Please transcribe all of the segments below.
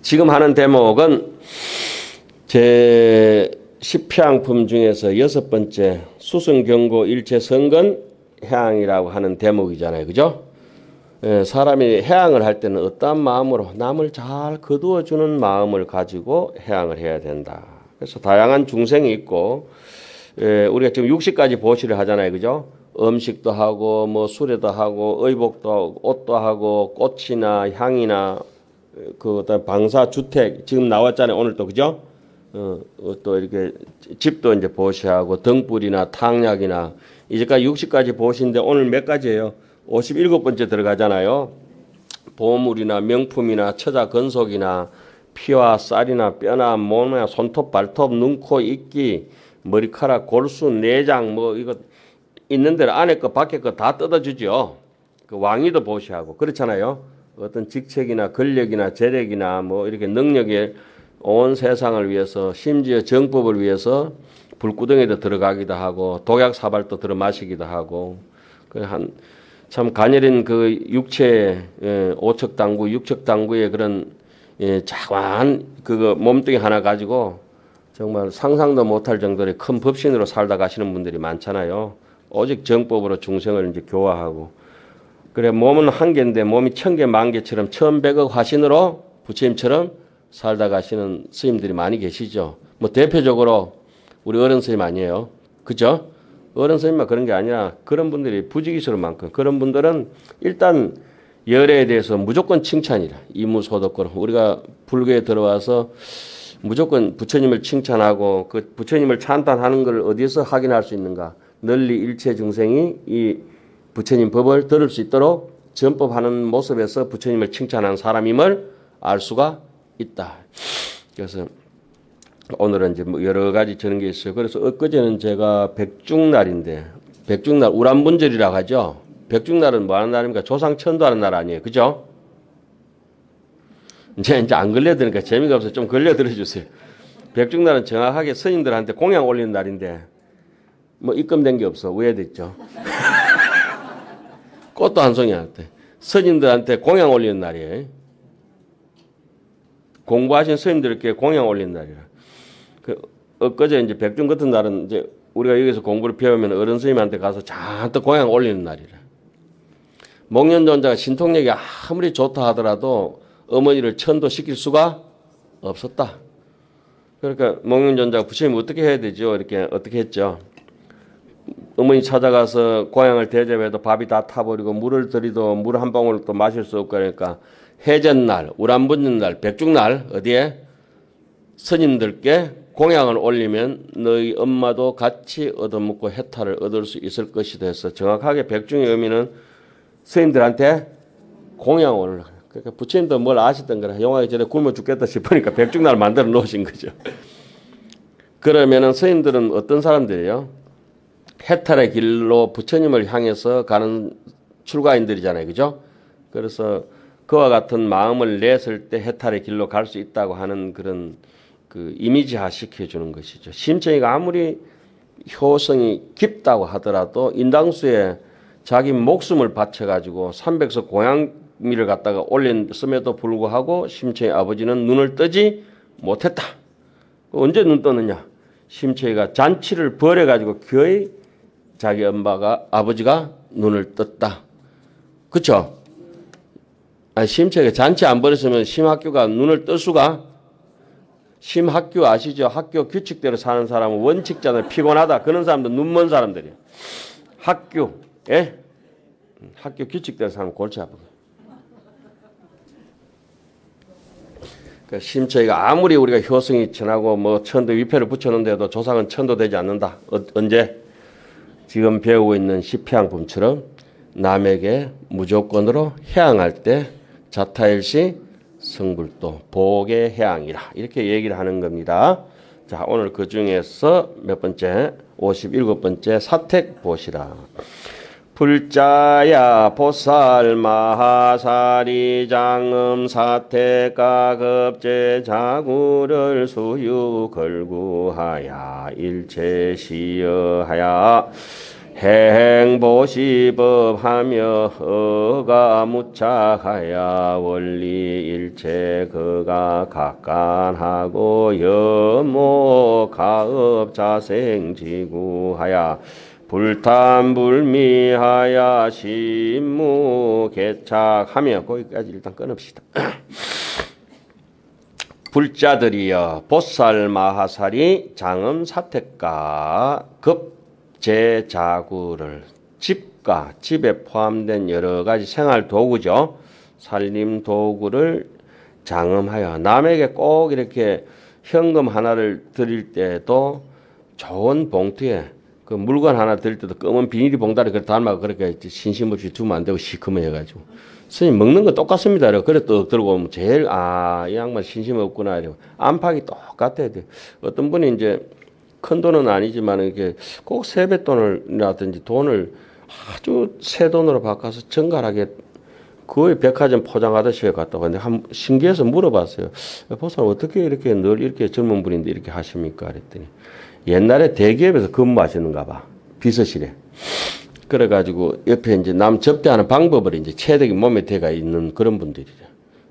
지금 하는 대목은 제 10해양품 중에서 여섯 번째 수승경고 일체성근 해양이라고 하는 대목이잖아요. 그죠? 사람이 해양을 할 때는 어떠한 마음으로 남을 잘 거두어주는 마음을 가지고 해양을 해야 된다. 그래서 다양한 중생이 있고 우리가 지금 60가지 보시를 하잖아요. 그죠? 음식도 하고 뭐 수레도 하고 의복도 하고 옷도 하고 꽃이나 향이나 그다음 방사 주택 지금 나왔잖아요. 오늘 또 그죠? 또 이렇게 집도 이제 보시하고 등불이나 탕약이나 이제까지 60가지 보시인데 오늘 몇 가지예요? 57번째 들어가잖아요. 보물이나 명품이나 처자 건속이나 피와 쌀이나 뼈나 몸이나 손톱 발톱 눈코 이끼 머리카락 골수 내장 뭐 이거 있는 대로 안에 거 밖에 거 다 뜯어주죠. 그 왕위도 보시하고 그렇잖아요. 어떤 직책이나 권력이나 재력이나 뭐 이렇게 능력에 온 세상을 위해서 심지어 정법을 위해서 불구덩이도 들어가기도 하고 독약 사발도 들어 마시기도 하고 참 가녀린 그 육체 오척당구 육척당구의 그런 자관 그거 몸뚱이 하나 가지고 정말 상상도 못할 정도의 큰 법신으로 살다 가시는 분들이 많잖아요. 오직 정법으로 중생을 이제 교화하고 그래 몸은 한 개인데 몸이 천개 만개처럼 1100억 화신으로 부처님처럼 살다 가시는 스님들이 많이 계시죠. 뭐 대표적으로 우리 어른 스님 아니에요. 그죠? 어른 스님만 그런 게 아니라 그런 분들이 부지기수로 많고 그런 분들은 일단 열애에 대해서 무조건 칭찬이라 이무소득권 우리가 불교에 들어와서 무조건 부처님을 칭찬하고 그 부처님을 찬탄하는 걸 어디서 확인할 수 있는가? 널리 일체 중생이 이 부처님 법을 들을 수 있도록 전법하는 모습에서 부처님을 칭찬하는 사람임을 알 수가 있다. 그래서 오늘은 이제 뭐 여러 가지 저런 게 있어요. 그래서 엊그제는 제가 백중날인데 백중날 우람분절이라고 하죠. 백중날은 뭐 하는 날입니까? 조상 천도하는 날 아니에요. 그죠? 이제 안 걸려드니까 재미가 없어서 좀 걸려들어 주세요. 백중날은 정확하게 스님들한테 공양 올리는 날인데 뭐 입금된 게 없어. 우회됐죠. 꽃도 한 송이 안 돼. 스님들한테 공양 올리는 날이에요. 공부하신 스님들께 공양 올리는 날이라. 엊그제 이제 백중 같은 날은 이제 우리가 여기서 공부를 배우면 어른 스님한테 가서 잔뜩 공양 올리는 날이라. 목련존자가 신통력이 아무리 좋다 하더라도 어머니를 천도시킬 수가 없었다. 그러니까 목련존자가 부처님 어떻게 해야 되죠? 이렇게 어떻게 했죠? 어머니 찾아가서 고향을 대접해도 밥이 다 타버리고 물을 들이도 물 한 방울도 마실 수 없고 그러니까 해전날, 우람분전날, 백중날 어디에 스님들께 공양을 올리면 너희 엄마도 같이 얻어먹고 해탈을 얻을 수 있을 것이다 해서 정확하게 백중의 의미는 스님들한테 공양을 그러니까 부처님도 뭘 아시던 거라 영화에 저래 굶어 죽겠다 싶으니까 백중날 만들어 놓으신 거죠. 그러면은 스님들은 어떤 사람들이에요? 해탈의 길로 부처님을 향해서 가는 출가인들이잖아요. 그죠? 그래서 그와 같은 마음을 냈을 때 해탈의 길로 갈 수 있다고 하는 그런 그 이미지화 시켜주는 것이죠. 심청이가 아무리 효성이 깊다고 하더라도 인당수에 자기 목숨을 바쳐가지고 300석 고향미를 갖다가 올렸음에도 불구하고 심청이 아버지는 눈을 뜨지 못했다. 언제 눈 뜨느냐? 심청이가 잔치를 벌여가지고 거의 자기 아버지가 눈을 떴다. 그쵸? 아니, 심청이가 잔치 안 벌였으면 심학교가 눈을 뜰 수가 심학교 아시죠? 학교 규칙대로 사는 사람은 원칙자들 피곤하다. 그런 사람도 눈먼 사람들이에요. 학교, 예? 학교 규칙대로 사는 골치 아프고. 그러니까 심처이가 아무리 우리가 효성이 천하고 뭐 천도 위패를 붙였는데도 조상은 천도되지 않는다. 언제? 지금 배우고 있는 십해양품처럼 남에게 무조건으로 해양할 때 자타일시 성불도 복의 해양이라 이렇게 얘기를 하는 겁니다. 자, 오늘 그 중에서 몇 번째 57번째 사택 보시라. 불자야 보살 마하사리 장음 사택가 급제 자구를 수유 걸구하야 일체 시여하야 행보시법하며 어가 무착하야 원리일체 그가 각간하고 여모 가업 자생지구하야 불탄불미하야 신무개착하며 거기까지 일단 끊읍시다. 불자들이여 보살마하살이 장엄사택과 급제자구를 집에 포함된 여러 가지 생활 도구죠. 살림 도구를 장엄하여 남에게 꼭 이렇게 현금 하나를 드릴 때도 좋은 봉투에 그 물건 하나 드릴 때도 검은 비닐이 봉다리 그렇게 담아 그렇게 신심 없이 두면 안 되고 시커매가지고 스님 먹는 거 똑같습니다. 그래 떡 들고 오면 제일 이 양반 신심 없구나 이러고 안팎이 똑같아야 돼. 어떤 분이 이제 큰 돈은 아니지만 이렇게 꼭 세뱃돈을라든지 돈을 아주 새 돈으로 바꿔서 정갈하게 거의 백화점 포장하듯이 갔다고 하는데 신기해서 물어봤어요. 보살 어떻게 이렇게 늘 이렇게 젊은 분인데 이렇게 하십니까? 그랬더니 옛날에 대기업에서 근무하시는가 봐. 비서실에. 그래가지고 옆에 이제 남 접대하는 방법을 이제 체득이 몸에 대가 있는 그런 분들이래.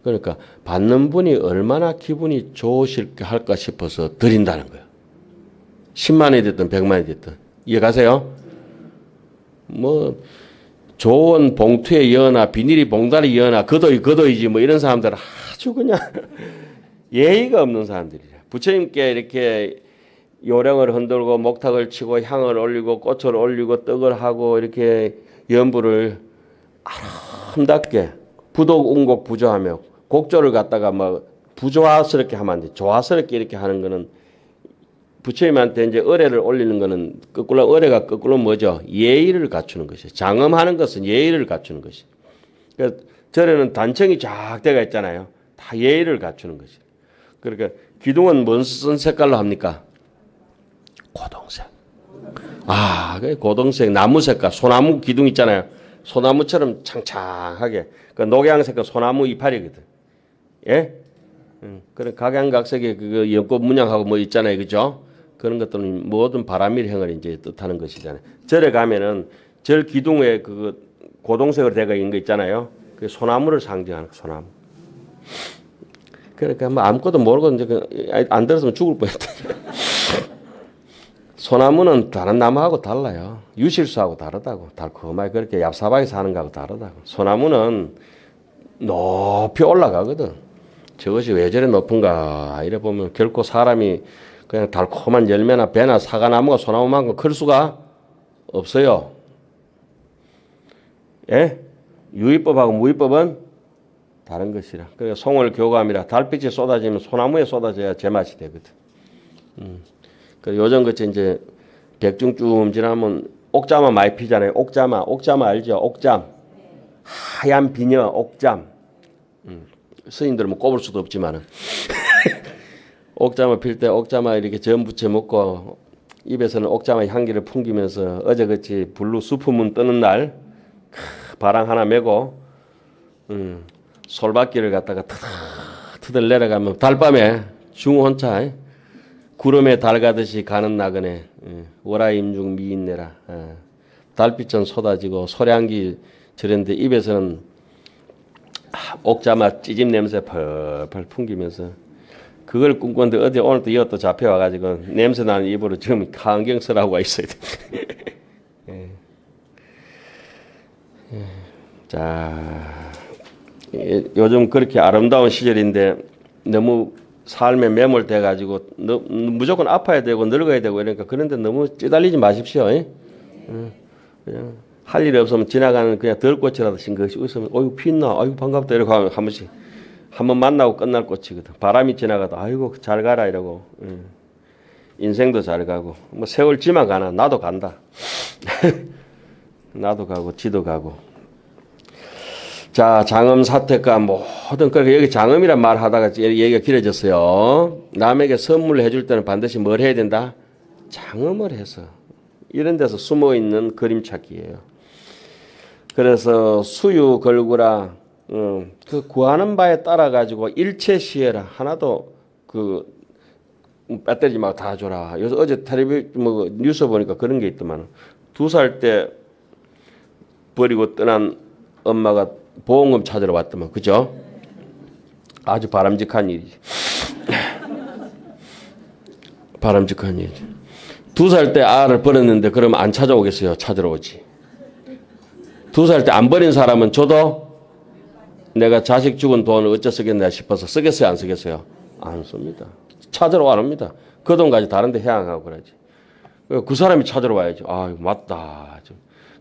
그러니까 받는 분이 얼마나 기분이 좋으실까 할까 싶어서 드린다는 거예요. 10만 원이 됐든 100만 원이 됐든. 이해가세요? 뭐 좋은 봉투에 여나 비닐이 봉다리 여나 거도이지 뭐 이런 사람들은 아주 그냥 예의가 없는 사람들이래. 부처님께 이렇게 요령을 흔들고 목탁을 치고 향을 올리고 꽃을 올리고 떡을 하고 이렇게 연부를 아름답게 부독운곡 부조하며 곡조를 갖다가 뭐 부조화스럽게 하면 안 돼. 조화스럽게 이렇게 하는 거는 부처님한테 이제 의뢰를 올리는 거는 거꾸로 의뢰가 거꾸로 뭐죠? 예의를 갖추는 것이. 장엄하는 것은 예의를 갖추는 것이. 그러니까 절에는 단청이 쫙 되어 있잖아요. 다 예의를 갖추는 것이. 그러니까 기둥은 무슨 색깔로 합니까? 고동색. 그 고동색 나무 색깔, 소나무 기둥 있잖아요. 소나무처럼 창창하게. 그 녹양색은 소나무 이파리거든. 예? 그런 각양각색의 그 연꽃 문양하고 뭐 있잖아요. 그죠? 그런 것들은 모든 바람일행을 이제 뜻하는 것이잖아요. 절에 가면은 절 기둥에 그 고동색으로 되어 있는 거 있잖아요. 그 소나무를 상징하는 소나무. 그러니까 뭐 아무것도 모르고 이제 안 들었으면 죽을 뻔했다. 소나무는 다른 나무하고 달라요. 유실수하고 다르다고. 달콤하게 그렇게 얍삽하게 사는 거하고 다르다고. 소나무는 높이 올라가거든. 저것이 왜 저래 높은가 이래 보면 결코 사람이 그냥 달콤한 열매나 배나 사과나무가 소나무만큼 클 수가 없어요. 예? 유의법하고 무의법은 다른 것이라. 그러니까 송월 교감이라 달빛이 쏟아지면 소나무에 쏟아져야 제맛이 되거든. 요즘 같이 이제 백중쯤 지나면 옥잠아 많이 피잖아요. 옥잠아 알죠? 옥잠. 하얀 비녀 옥잠. 스님들은 뭐 꼽을 수도 없지만은 옥잠아 필 때 옥잠아 이렇게 전 부쳐 먹고 입에서는 옥잠아 향기를 풍기면서 어제같이 블루 수프문 뜨는 날 바람 하나 메고 솔밭길을 갖다가 터들 내려가면 달밤에 중혼차 구름에 달 가듯이 가는 나그네 월화임중 미인내라 달빛은 쏟아지고 소량기 저랬는데 입에서는 옥자마 찌짐 냄새 펄펄 풍기면서 그걸 꿈꿨는데 어디 오늘 또 이것도 잡혀와가지고 냄새 나는 입으로 지금 강경설하고 와 있어야 돼. 자, 요즘 그렇게 아름다운 시절인데 너무 삶에 매몰돼가지고 무조건 아파야 되고 늙어야 되고 이러니까 그런데 너무 찌달리지 마십시오. 그냥 할 일 없으면 지나가는 그냥 덜꽃이라도 싱긋이 웃으면 어이구 피있나 아이고 반갑다 이러고 하면 한 번씩 한 번 만나고 끝날 꽃이거든. 바람이 지나가도 아이고 잘 가라 이러고 인생도 잘 가고 뭐 세월 지만 가나 나도 간다. 나도 가고 지도 가고. 자, 장엄 사택과 모든 그러니까 여기 장엄이란 말 하다가 얘기가 길어졌어요. 남에게 선물을 해줄 때는 반드시 뭘 해야 된다? 장엄을 해서 이런 데서 숨어 있는 그림 찾기예요. 그래서 수유 걸구라 그 구하는 바에 따라 가지고 일체 시해라 하나도 그 배터리 말고 다 줘라. 요새 어제 텔레비 뭐 뉴스 보니까 그런 게 있더만 2살 때 버리고 떠난 엄마가 보험금 찾으러 왔더만, 그죠? 아주 바람직한 일이지. 바람직한 일이지. 2살 때 아를 버렸는데 그럼 안 찾아오겠어요? 찾으러 오지. 2살 때 안 버린 사람은 저도 내가 자식 죽은 돈을 어째 쓰겠나 싶어서 쓰겠어요? 안 쓰겠어요? 안 씁니다. 찾으러 안 옵니다. 그 돈까지 다른 데 해양하고 그러지. 그 사람이 찾으러 와야지. 아, 맞다.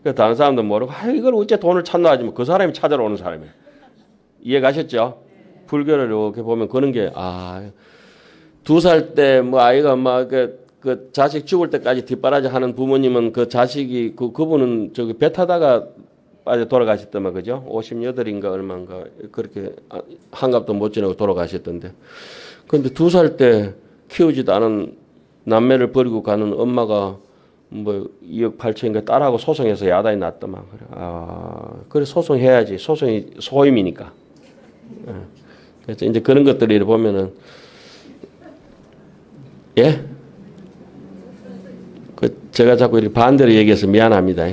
그 다른 사람도 모르고, 이걸 어째 돈을 찾나 하지만 그 사람이 찾으러 오는 사람이에요. 이해 가셨죠? 불교를 이렇게 보면 그런 게, 2살 때 뭐 아이가 막 그 자식 죽을 때까지 뒷바라지 하는 부모님은 그 자식이, 그분은 저기 배 타다가 빠져 돌아가셨더만, 그죠? 58인가 얼마인가, 그렇게 한갑도 못 지내고 돌아가셨던데. 근데 2살 때 키우지도 않은 남매를 버리고 가는 엄마가 뭐 2억 8천인가 딸하고 소송해서 야단이 났더만. 그래 소송해야지. 소송이 소임이니까. 그래서 이제 그런 것들을 보면은, 예? 제가 자꾸 이렇게 반대로 얘기해서 미안합니다.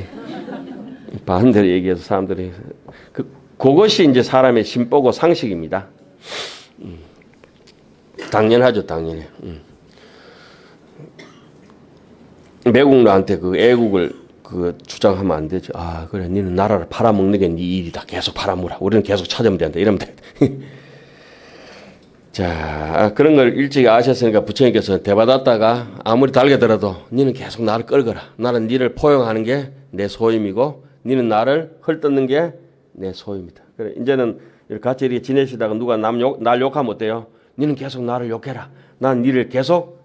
반대로 얘기해서 사람들이. 그것이 이제 사람의 심보고 상식입니다. 당연하죠, 당연히. 매국노한테 그 애국을 주장하면 안 되죠. 그래, 니는 나라를 팔아먹는 게 네 일이다. 계속 팔아먹으라. 우리는 계속 찾으면 된다. 이러면 돼. 자, 그런 걸 일찍 아셨으니까 부처님께서 대받았다가 아무리 달게 들어도 니는 계속 나를 끌거라. 나는 니를 포용하는 게 내 소임이고 니는 나를 헐뜯는 게 내 소임이다. 그래, 이제는 같이 이렇게 지내시다가 누가 날 욕하면 어때요? 니는 계속 나를 욕해라. 난 니를 계속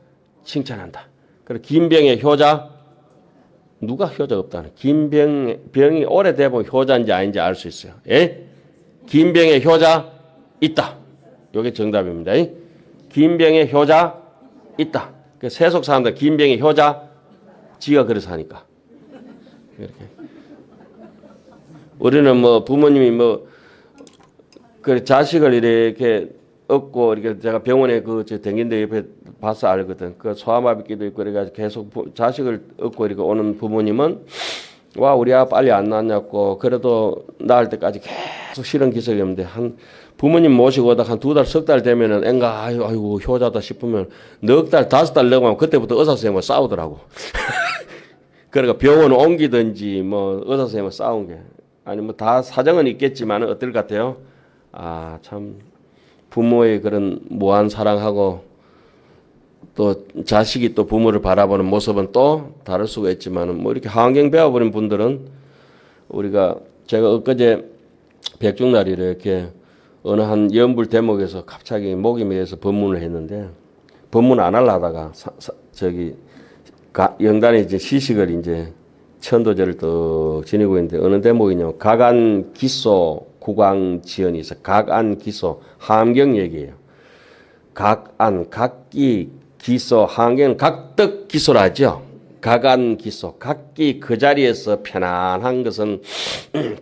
칭찬한다. 그래, 김병의 효자, 누가 효자 없다는? 김병이 오래되면 효자인지 아닌지 알 수 있어요. 예? 김병의 효자 있다. 이게 정답입니다. 김병의 효자 있다. 그 세속 사람들 김병의 효자, 지가 그래서 하니까. 이렇게. 우리는 뭐 부모님이 뭐 그 자식을 이렇게 얻고 이렇게 제가 병원에 댕긴데 옆에 봐서 알거든. 그 소아마비기도 있고 그래가지고 계속 자식을 얻고 이렇게 오는 부모님은 와 우리 아빠 빨리 안 낳았냐고 그래도 낳을 때까지 계속 실은 기색이었는데 한 부모님 모시고 오다 한 2달, 3달 되면은 앵가 아이고 효자다 싶으면 넉 달, 5달 넘어가면 그때부터 의사 선생님과 싸우더라고. 그러니까 병원 옮기든지 뭐 의사 선생님과 싸운 게 아니 뭐 다 사정은 있겠지만 어떨 것 같아요? 참 부모의 그런 무한 사랑하고 또 자식이 또 부모를 바라보는 모습은 또 다를 수가 있지만은 뭐 이렇게 하안경 배워버린 분들은 우리가 제가 엊그제 백중날이 이렇게 어느 한 연불 대목에서 갑자기 목이 메어서 법문을 했는데 법문 안 하려다가 영단에 이제 시식을 이제 천도제를 또 지니고 있는데 어느 대목이냐면 각안 기소 구강 지연이 있어. 각안 기소 하안경 얘기예요. 각안 각기 기소 하안경은 각덕 기소라 하죠. 각안 기소 각기 그 자리에서 편안한 것은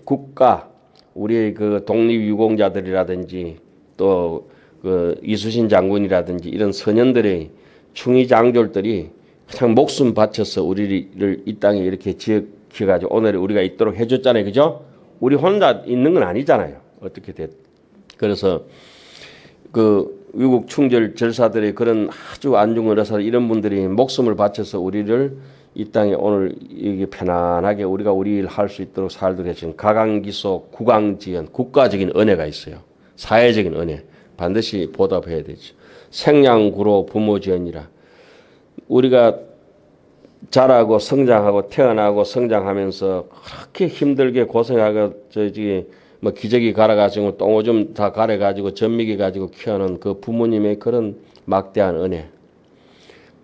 국가 우리의 그 독립유공자들이라든지 또 그 이수신 장군이라든지 이런 선현들의 충의장졸들이 그냥 목숨 바쳐서 우리를 이 땅에 이렇게 지켜가지고 오늘 우리가 있도록 해줬잖아요. 그죠? 우리 혼자 있는 건 아니잖아요. 어떻게 됐. 그래서 그 위국 충절 절사들의 그런 아주 안중근 의사 이런 분들이 목숨을 바쳐서 우리를 이 땅에 오늘 이게 편안하게 우리가 우리 일 할 수 있도록 살도록 해준 가강기소 국왕지연 국가적인 은혜가 있어요. 사회적인 은혜 반드시 보답해야 되죠. 생양구로 부모지연이라 우리가 자라고 성장하고 태어나고 성장하면서 그렇게 힘들게 고생하고 뭐 기저귀 갈아가지고 똥오줌 다 갈아가지고 전미기 가지고 키우는 그 부모님의 그런 막대한 은혜.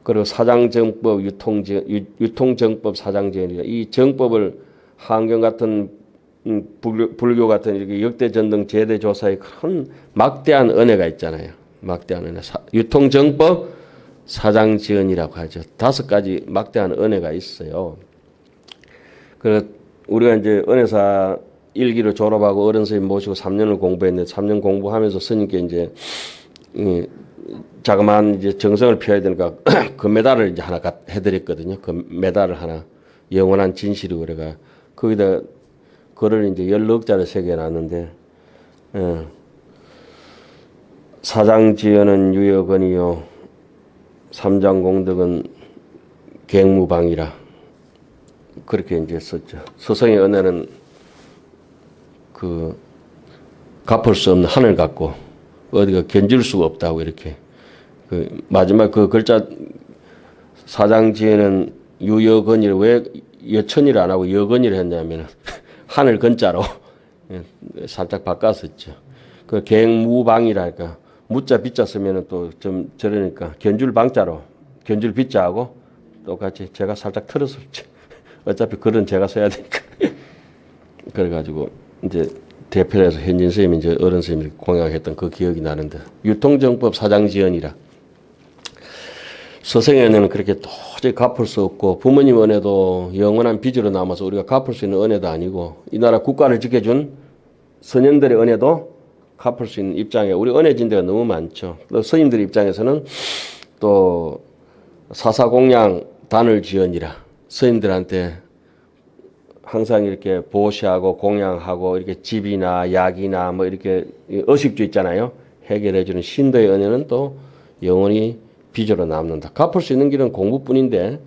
그리고 사장정법 유통정법 사장정이라 이 정법을 한경 같은 불교 같은 이렇게 역대전등 제대조사의 큰 막대한 은혜가 있잖아요. 막대한 은혜. 유통정법 사장지연이라고 하죠. 5가지 막대한 은혜가 있어요. 그래서 우리가 이제 은혜사 1기를 졸업하고 어른 스님 모시고 3년을 공부했는데 3년 공부하면서 스님께 이제 자그마한 이제 정성을 피워야 되니까 그 메달을 이제 하나 해드렸거든요. 그 메달을 하나 영원한 진실이고 그래가 거기다 글을 이제 16자를 새겨놨는데 사장지연은 유여건이요 삼장공덕은 갱무방이라 그렇게 이제 썼죠. 서성의 은혜는 그 갚을 수 없는 하늘 같고 어디가 견줄 수가 없다고 이렇게 그 마지막 그 글자 사장지에는 유여건이를 왜 여천이를 안 하고 여건이를 했냐면 하늘 건자로 살짝 바꿨었죠. 그 갱무방이랄까 무자 비자 쓰면은 또 좀 저러니까 견줄 방자로 견줄 비자하고 똑같이 제가 살짝 틀었었죠. 어차피 글은 제가 써야 되니까. 그래가지고 이제 대표해서 현진 선생님이 이제 어른 선생님이 공약했던 그 기억이 나는데 유통정법 사장지연이라 서생의 은혜는 그렇게 도저히 갚을 수 없고 부모님 은혜도 영원한 빚으로 남아서 우리가 갚을 수 있는 은혜도 아니고 이 나라 국가를 지켜준 선현들의 은혜도 갚을 수 있는 입장에 우리 은혜진 데가 너무 많죠. 또 스님들 입장에서는 또 사사공양 단을지연이라 스님들한테 항상 이렇게 보시하고 공양하고 이렇게 집이나 약이나 뭐 이렇게 의식주 있잖아요. 해결해주는 신도의 은혜는 또 영원히 빚으로 남는다. 갚을 수 있는 길은 공부뿐인데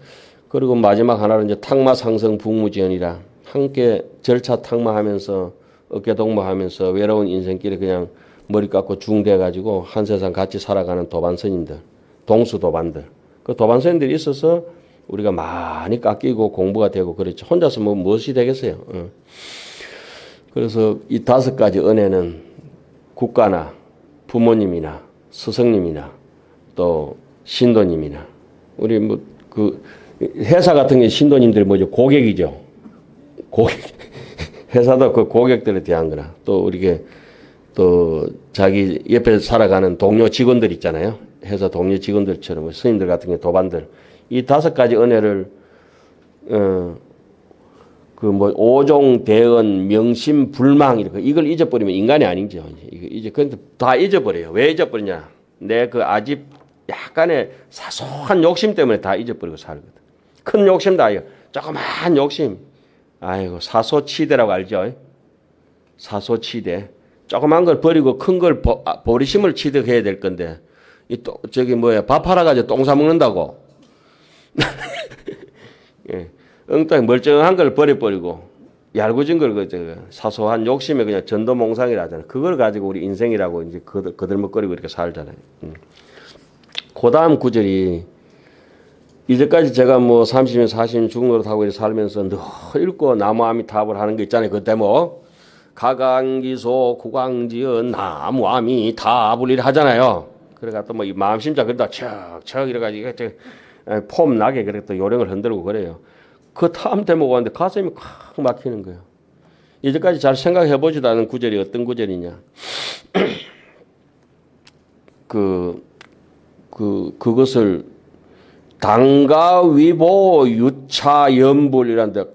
그리고 마지막 하나는 이제 탁마상성 북무지연이라 함께 절차 탁마하면서 어깨동무하면서 외로운 인생길에 그냥 머리 깎고 중대가지고 한 세상 같이 살아가는 도반선인들, 동수도반들. 그 도반선인들이 있어서 우리가 많이 깎이고 공부가 되고 그렇죠. 혼자서 뭐 무엇이 되겠어요. 그래서 이 5가지 은혜는 국가나 부모님이나 스승님이나 또 신도님이나 우리 뭐 그 회사 같은 게 신도님들이 뭐죠? 고객이죠. 고객. 회사도 그 고객들에 대한 거나 또 우리게 또 자기 옆에 살아가는 동료 직원들 있잖아요. 회사 동료 직원들처럼 스님들 같은 게 도반들 이 5가지 은혜를 그 뭐 오종 대언 명심 불망 이렇게 이걸 잊어버리면 인간이 아니죠. 이제 근데 다 잊어버려요. 왜 잊어버리냐? 내 그 아집 약간의 사소한 욕심 때문에 다 잊어버리고 살거든. 큰 욕심도 아니에요. 조그만 욕심. 아이고 사소치대라고 알죠? 사소치대. 조그만 걸 버리고 큰 걸 보리심을 취득해야 될 건데 이 또 저기 뭐야 밥 하러 가지고 똥 사 먹는다고. 예. 엉뚱히 멀쩡한 걸 버려버리고 얄궂은 걸 그 사소한 욕심에 그냥 전도몽상이라 하잖아요. 그걸 가지고 우리 인생이라고 이제 거들먹거리고 이렇게 살잖아요. 그 다음 구절이 이제까지 제가 뭐 30년 40년 중노릇 하고 이렇게 살면서 늘 읽고 나무아미탑을 하는 거 있잖아요. 그때 뭐 가강기소 구강지은 나무아미탑을 이렇게 하잖아요. 그래가 또 뭐 이 마음심자 그러다 척척 이래가지고 폼 나게 그렇게 또 요령을 흔들고 그래요. 그 다음 대목 왔는데 가슴이 콱 막히는 거예요. 이제까지 잘 생각해보지도 않은 구절이 어떤 구절이냐. 그것을 당가위보 유차연불이란데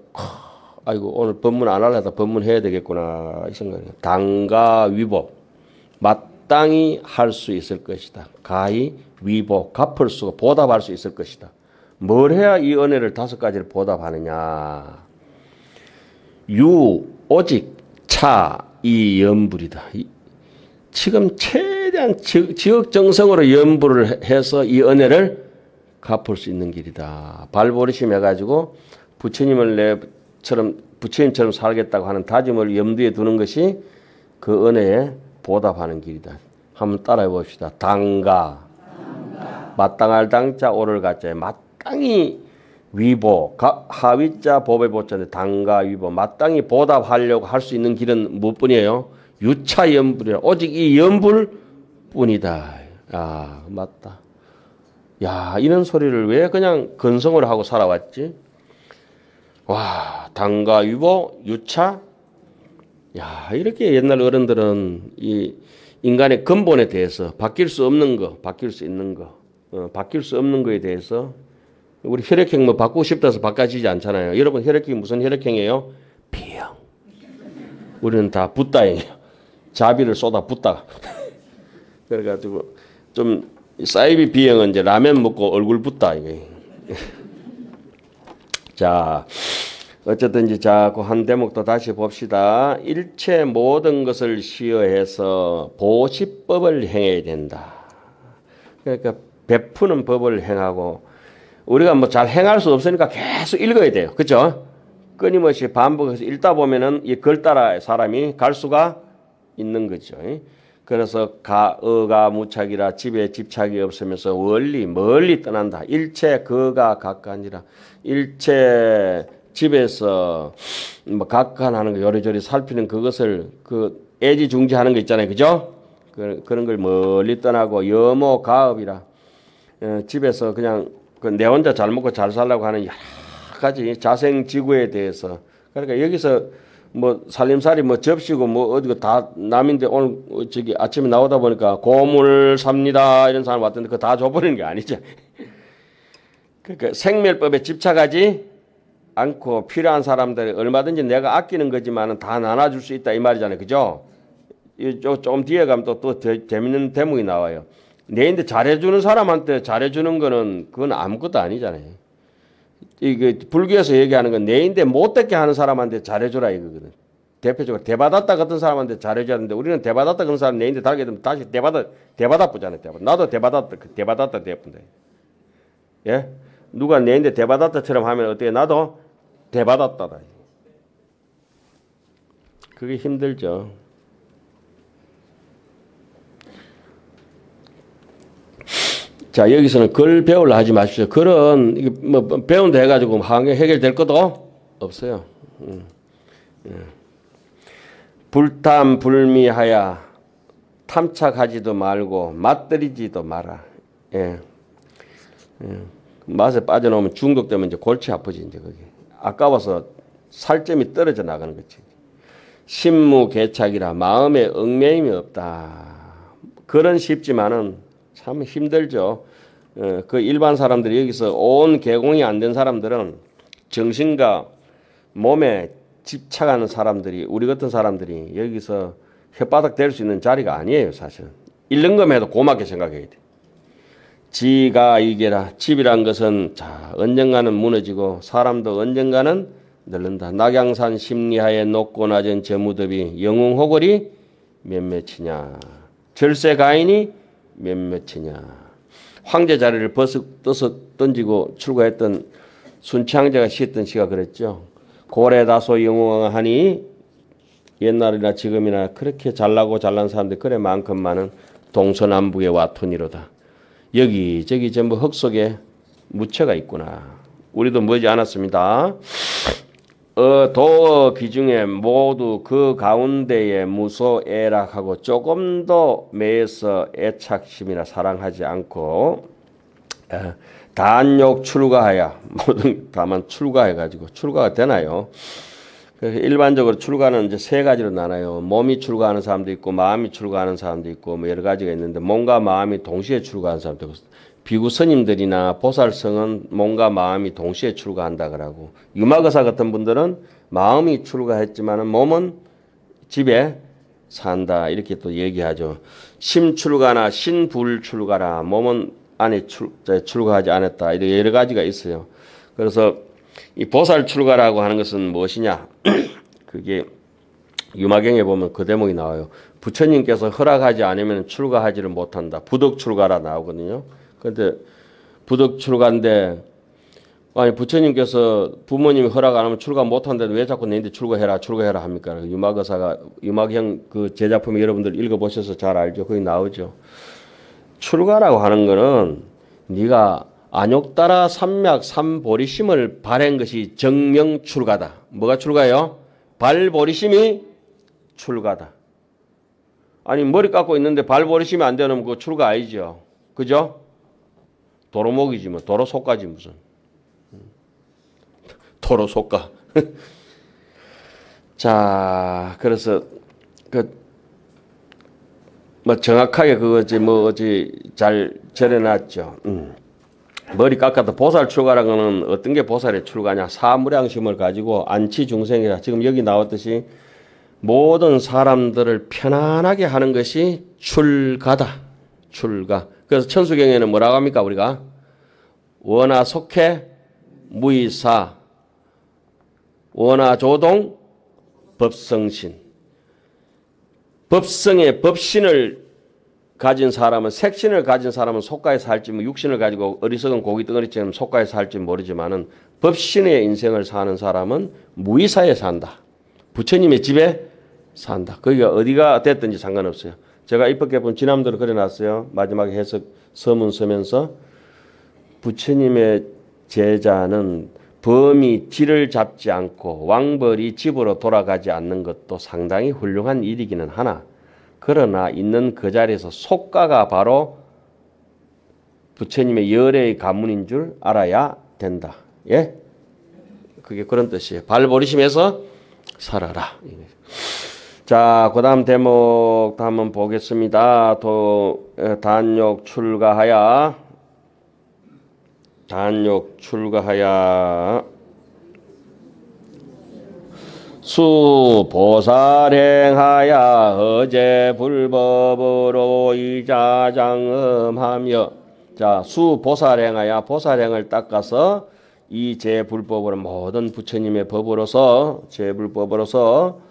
아이고 오늘 법문 안 하려다 법문해야 되겠구나 이 생각이에요. 당가위보 마땅히 할 수 있을 것이다. 가히 위보 갚을 수가 보답할 수 있을 것이다. 뭘 해야 이 은혜를 5가지를 보답하느냐. 유 오직 차 이 연불이다. 지금 최대한 지극정성으로 연불을 해서 이 은혜를 갚을 수 있는 길이다. 발버리심 해가지고 부처님처럼 살겠다고 하는 다짐을 염두에 두는 것이 그 은혜에 보답하는 길이다. 한번 따라해 봅시다. 당가. 마땅할 당자 오를 가자에 마땅히 위보 하위자 법의 보자인데 당가 위보 마땅히 보답하려고 할 수 있는 길은 무엇뿐이에요? 유차 연불이라 오직 이 연불뿐이다. 아 맞다. 야 이런 소리를 왜 그냥 건성으로 하고 살아왔지? 와 당가 위보 유차. 야 이렇게 옛날 어른들은 이 인간의 근본에 대해서 바뀔 수 없는 거, 바뀔 수 있는 거, 바뀔 수 없는 거에 대해서 우리 혈액형 뭐 바꾸고 싶다 해서 바꿔지지 않잖아요. 여러분 혈액형이 무슨 혈액형이에요? B형. 우리는 다 붓다형이에요. 자비를 쏟아 붓다. 그래가지고 좀 사이비 B형은 이제 라면 먹고 얼굴 붓다 이게. 자. 어쨌든 이제 자꾸 한 대목도 다시 봅시다. 일체 모든 것을 시어해서 보시법을 행해야 된다. 그러니까 베푸는 법을 행하고 우리가 뭐 잘 행할 수 없으니까 계속 읽어야 돼요. 그렇죠? 끊임없이 반복해서 읽다 보면은 이 글 따라 사람이 갈 수가 있는 거죠. 그래서 어가 무착이라 집에 집착이 없으면서 멀리 떠난다. 일체 거가 각간이라 일체 집에서 뭐 각간하는 거 요리조리 살피는 그것을 그 애지중지하는 거 있잖아요. 그죠? 그런 걸 멀리 떠나고 여모 가업이라 집에서 그냥 내 혼자 잘 먹고 잘 살려고 하는 여러 가지 자생지구에 대해서 그러니까 여기서 뭐 살림살이 뭐 접시고 뭐 어디가 다 남인데 오늘 저기 아침에 나오다 보니까 고물 삽니다 이런 사람 왔던데 그거 다 줘버리는 게 아니죠. 그러니까 생멸법에 집착하지 않고 필요한 사람들 얼마든지 내가 아끼는 거지만은 다 나눠줄 수 있다 이 말이잖아요. 그죠? 좀 뒤에 가면 또 재밌는 대목이 나와요. 내인데 잘해주는 사람한테 잘해주는 거는 그건 아무것도 아니잖아요. 이게 불교에서 얘기하는 건 내인데 못되게 하는 사람한테 잘해주라 이거거든. 대표적으로 대받았다 같은 사람한테 잘해줘야 하는데 우리는 대받았다 그런 사람 내인데 달게 되면 다시 대받아 보잖아요. 나도 대받았다 대쁜데. 예? 누가 내인데 대받았다처럼 하면 어떻게 나도 대받았다다. 그게 힘들죠. 자, 여기서는 글 배우려 하지 마십시오. 글은 이게 뭐 배운다 해가지고 환경 해결될 것도 없어요. 불탐 불미하야 탐착하지도 말고 맛들이지도 마라. 예. 맛에 빠져나오면 중독되면 이제 골치 아프지 이제 거기. 아까워서 살점이 떨어져 나가는 거지. 신무개착이라 마음에 얽매임이 없다. 글은 쉽지만은 참 힘들죠. 그 일반 사람들이 여기서 온 개공이 안 된 사람들은 정신과 몸에 집착하는 사람들이 우리 같은 사람들이 여기서 혓바닥 댈 수 있는 자리가 아니에요. 사실은. 읽는 것만 해도 고맙게 생각해야 돼. 지가 이게라 집이란 것은 자 언젠가는 무너지고 사람도 언젠가는 늙는다. 낙양산 심리하에 높고 낮은 저 무덤이 영웅호걸이 몇몇이냐. 절세가인이 몇몇이냐. 황제 자리를 떠서 던지고 출가했던 순창제가 시했던 시가 그랬죠. 고래 다소 영웅하니 옛날이나 지금이나 그렇게 잘나고 잘난 사람들 그래 많건 많은 동서남북의 와토니로다. 여기저기 전부 흙 속에 무체가 있구나. 우리도 머지 않았습니다. 도 기중에 모두 그 가운데에 무소애락하고 조금도 매에서 애착심이나 사랑하지 않고 단욕 출가하야 모든 다만 출가해가지고 출가가 되나요? 그래서 일반적으로 출가는 이제 세 가지로 나눠요. 몸이 출가하는 사람도 있고 마음이 출가하는 사람도 있고 뭐 여러 가지가 있는데 몸과 마음이 동시에 출가하는 사람도 있고 비구 스님들이나 보살성은 몸과 마음이 동시에 출가한다 그러고 유마거사 같은 분들은 마음이 출가했지만은 몸은 집에 산다 이렇게 또 얘기하죠. 심출가나 신불출가라 몸은 안에 출가하지 않았다 이렇게 여러 가지가 있어요. 그래서 이 보살 출가라고 하는 것은 무엇이냐? 그게 유마경에 보면 그 대목이 나와요. 부처님께서 허락하지 않으면 출가하지를 못한다. 부덕 출가라 나오거든요. 그런데 부덕 출가인데 아니 부처님께서 부모님이 허락 안 하면 출가 못한다는데 왜 자꾸 내한테 출가해라 합니까? 유마거사가 유마경 그 제작품에 여러분들 읽어보셔서 잘 알죠. 거기 나오죠. 출가라고 하는 거는 네가 안욕따라 삼맥 삼보리심을 발한 것이 정명 출가다. 뭐가 출가요? 발보리심이 출가다. 아니 머리 깎고 있는데 발보리심이 안 되면 그거 출가 아니죠. 그죠? 도로목이지 뭐 도로속가지 무슨. 도로속가. 자, 그래서 뭐 정확하게 그거지 뭐 어찌 잘 절해놨죠. 머리 깎아도 보살 출가라는 거는 어떤 게 보살의 출가냐? 사무량심을 가지고 안치 중생이라 지금 여기 나왔듯이 모든 사람들을 편안하게 하는 것이 출가다. 출가. 그래서 천수경에는 뭐라고 합니까 우리가? 원하 속해 무이사 원하조동 법성신. 법성의 법신을 가진 사람은, 색신을 가진 사람은 속가에 살지, 뭐 육신을 가지고 어리석은 고기 덩어리처럼 속가에 살지 모르지만은 법신의 인생을 사는 사람은 무의사에 산다. 부처님의 집에 산다. 거기가 어디가 됐든지 상관없어요. 제가 입법개본 지남도를 그려놨어요. 마지막에 해석 서문 서면서 부처님의 제자는 범이 질을 잡지 않고 왕벌이 집으로 돌아가지 않는 것도 상당히 훌륭한 일이기는 하나, 그러나 있는 그 자리에서 속가가 바로 부처님의 열애의 가문인 줄 알아야 된다. 예? 그게 그런 뜻이에요. 발버리심에서 살아라. 자, 그 다음 대목 한번 보겠습니다. 단욕 출가하야 수보살행하야 어제 불법으로 이자장음하며. 자, 수보살행하야 보살행을 닦아서 이 제불법으로 모든 부처님의 법으로서 제불법으로서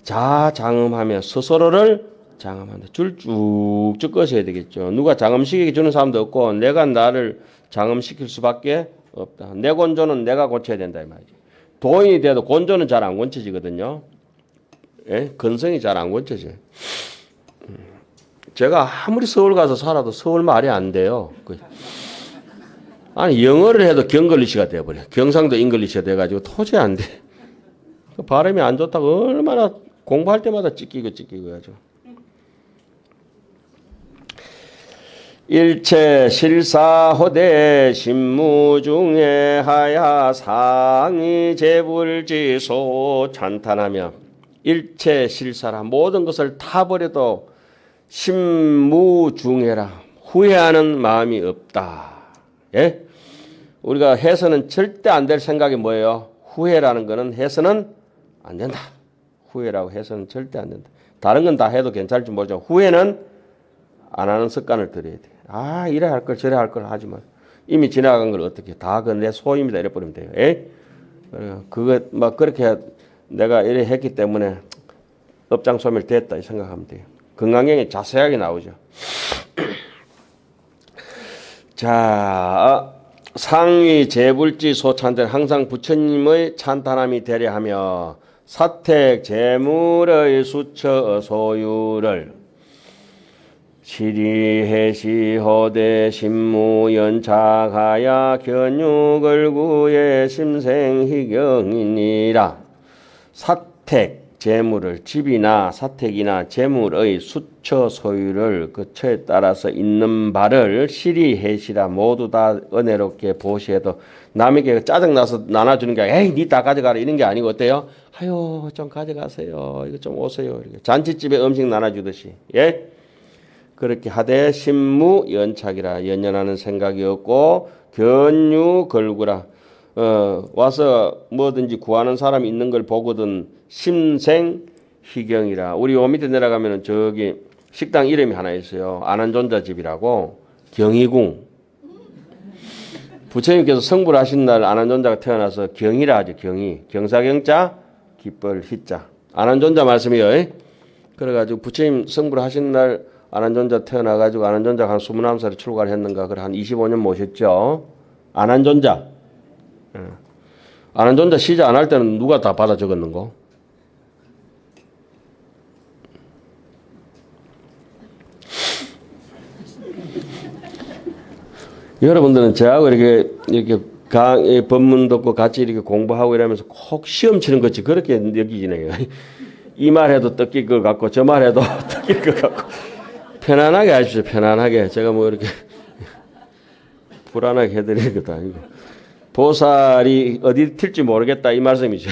자장음하며 스스로를 장음한다. 줄 쭉쭉 꺼셔야 되겠죠. 누가 장음시키게 주는 사람도 없고 내가 나를 장음시킬 수밖에 없다. 내 곤조는 내가 고쳐야 된다 이 말이죠. 도인이 돼도 곤조는 잘 안 고쳐지거든요. 예? 근성이 잘 안 고쳐져요. 제가 아무리 서울 가서 살아도 서울 말이 안 돼요. 아니 영어를 해도 경글리시가 돼버려. 경상도 잉글리시가 돼가지고 도저히 안 돼. 발음이 안 좋다고 얼마나 공부할 때마다 찢기고 하죠. 일체 실사호대 신무 중에 하야 상이 재불지소 찬탄하며. 일체 실사라 모든 것을 다 버려도 신무중해라 후회하는 마음이 없다. 예? 우리가 해서는 절대 안 될 생각이 뭐예요? 후회라는 거는 해서는 안 된다. 후회라고 해서는 절대 안 된다. 다른 건 다 해도 괜찮을지 모르지만 후회는 안 하는 습관을 들여야 돼. 아, 이래 할 걸 저래 할 걸 하지 마. 이미 지나간 걸 어떻게 다 그 내 소임이다 이래 버리면 돼요. 에? 그거 막 그렇게 내가 이래 했기 때문에 업장 소멸 됐다 이 생각하면 돼요. 건강경에 자세하게 나오죠. 자, 상위 재불지 소찬들 항상 부처님의 찬탄함이 되려하며 사택 재물의 수처 소유를 시리해시호대 신무연착하야 견육을 구해 심생희경이니라. 사택 재물을 집이나 사택이나 재물의 수처 소유를 그 처에 따라서 있는 바를 시리해시라 모두 다 은혜롭게 보시해도 남에게 짜증나서 나눠주는 게 에이 니 다 가져가라 이런 게 아니고 어때요? 아유 좀 가져가세요. 이거 좀 오세요. 이렇게 잔치집에 음식 나눠주듯이 예? 그렇게 하되 신무 연착이라 연연하는 생각이 없고 견유 걸구라 와서 뭐든지 구하는 사람이 있는 걸 보거든 심생 희경이라. 우리 요 밑에 내려가면은 저기 식당 이름이 하나 있어요. 안한존자집이라고. 경희궁. 부처님께서 성불 하신 날 안한존자가 태어나서 경이라 하죠. 경이. 경사경자 기뻘 희자. 안한존자 말씀이에요. 그래가지고 부처님 성불 하신 날 안한존자 태어나가지고 안한존자가 한 21살에 출가를 했는가. 그래 한 25년 모셨죠. 안한존자. 안한존자 시자 안 할 때는 누가 다 받아 적었는고? 여러분들은 저하고 이렇게 법문 듣고 같이 이렇게 공부하고 이러면서 꼭 시험 치는 것이 그렇게 느끼지네요. 이 말해도 뜯길 것 같고 저 말해도 뜯길 것 같고 편안하게 하십시오. 편안하게. 제가 뭐 이렇게 불안하게 해드리는 것도 아니고 보살이 어디 튈지 모르겠다 이 말씀이죠.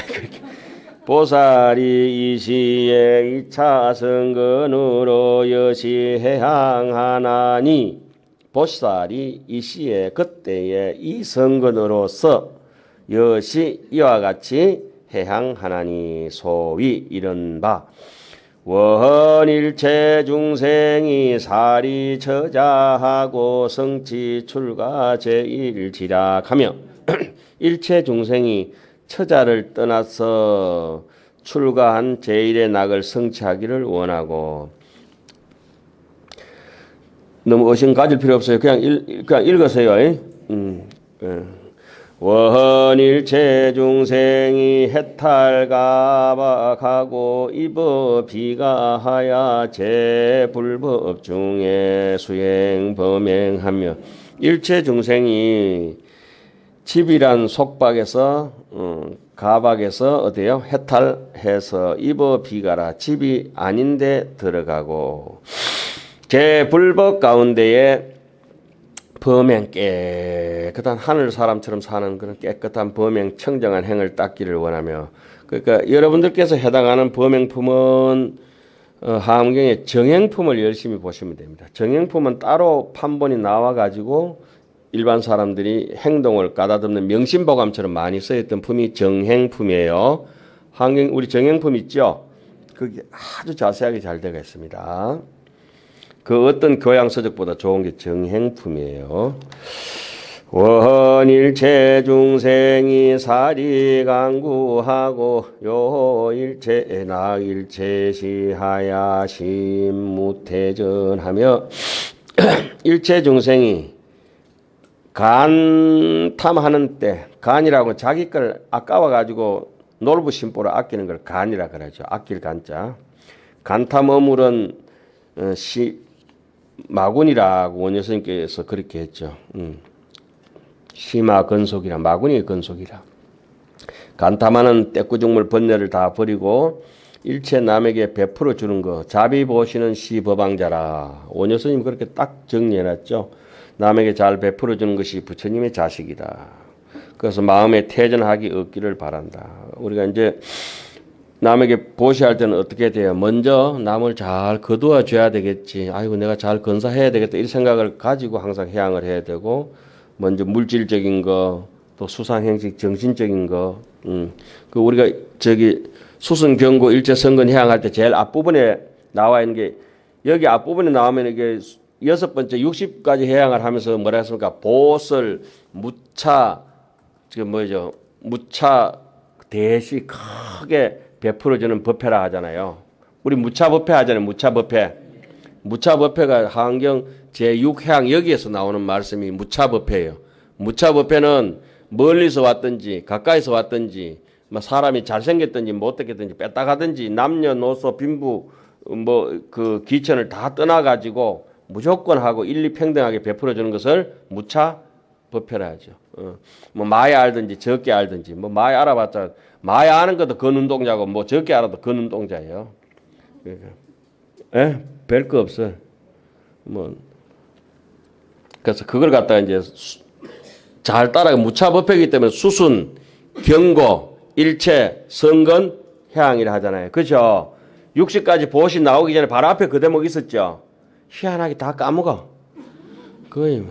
보살이 이 시에 2차 성근으로 여시 해항하나니 보살이 이 시에 그때에 이 성근으로서 여시 이와 같이 해항하나니 소위 이른바 원일체 중생이 사리 처자하고 성치 출가 제일지락하며 일체 중생이 처자를 떠나서 출가한 제1의 낙을 성취하기를 원하고. 너무 의심 가질 필요 없어요. 그냥 읽으세요. 예. 원일체 중생이 해탈가박하고 입어 비가하야 제불법 중에 수행 범행하며. 일체 중생이 집이란 속박에서 가박에서 어때요? 해탈해서 입어 비가라 집이 아닌데 들어가고 제 불법 가운데에 범행 깨끗한 하늘 사람처럼 사는 그런 깨끗한 범행 청정한 행을 닦기를 원하며. 그러니까 여러분들께서 해당하는 범행품은 하암경의 정행품을 열심히 보시면 됩니다. 정행품은 따로 판본이 나와 가지고 일반 사람들이 행동을 가다듬는 명심보감처럼 많이 쓰였던 품이 정행품이에요. 하암경 우리 정행품 있죠? 그게 아주 자세하게 잘 되어 있습니다. 그 어떤 교양 서적보다 좋은 게 정행품이에요. 원일체 중생이 사리강구하고 요일체 낙일체시하야 심무태전하며. 일체 중생이 간탐하는 때, 간이라고 자기 걸 아까워가지고 놀부 심보로 아끼는 걸 간이라 그러죠. 아낄 간자. 간탐 어물은 마군이라고 원효스님께서 그렇게 했죠. 시마 건속이라, 마군이 건속이라. 간탐하는 떼꾸죽물 번뇌를 다 버리고 일체 남에게 베풀어 주는 거, 자비 보시는 시법왕자라. 원효스님 그렇게 딱 정리해놨죠. 남에게 잘 베풀어 주는 것이 부처님의 자식이다. 그래서 마음에 태전하기 없기를 바란다. 우리가 이제 남에게 보시할 때는 어떻게 돼요? 먼저 남을 잘 거두어 줘야 되겠지. 아이고 내가 잘 건사해야 되겠다. 이 생각을 가지고 항상 해양을 해야 되고, 먼저 물질적인 거, 또 수상행식 정신적인 거. 그 우리가 저기 수승경고 일체성근 해양할 때 제일 앞부분에 나와 있는 게, 여기 앞부분에 나오면 이게 6번째 60가지 해양을 하면서 뭐라 했습니까? 보설, 무차, 지금 뭐죠? 무차 대시 크게 베풀어주는 법회라 하잖아요. 우리 무차법회 하잖아요. 무차법회. 무차법회가 하안경 제6해양 여기에서 나오는 말씀이 무차법회예요. 무차법회는 멀리서 왔든지 가까이서 왔든지 사람이 잘생겼든지 못됐든지 뺐다가든지 남녀노소 빈부 그 기천을 다 떠나가지고 무조건 하고 일리평등하게 베풀어주는 것을 무차법회라 하죠. 뭐 많이 알든지 적게 알든지 뭐 많이 알아봤자 많이 아는 것도 근운동자고 뭐 적게 알아도 근운동자예요. 예? 별 거 없어. 뭐 그래서 그걸 갖다가 이제 잘 따라가 무차법회이기 때문에 수순, 경고, 일체, 성건, 해양이라 하잖아요. 그죠? 60가지 보시 나오기 전에 바로 앞에 그 대목 있었죠. 희한하게 다 까먹어. 거의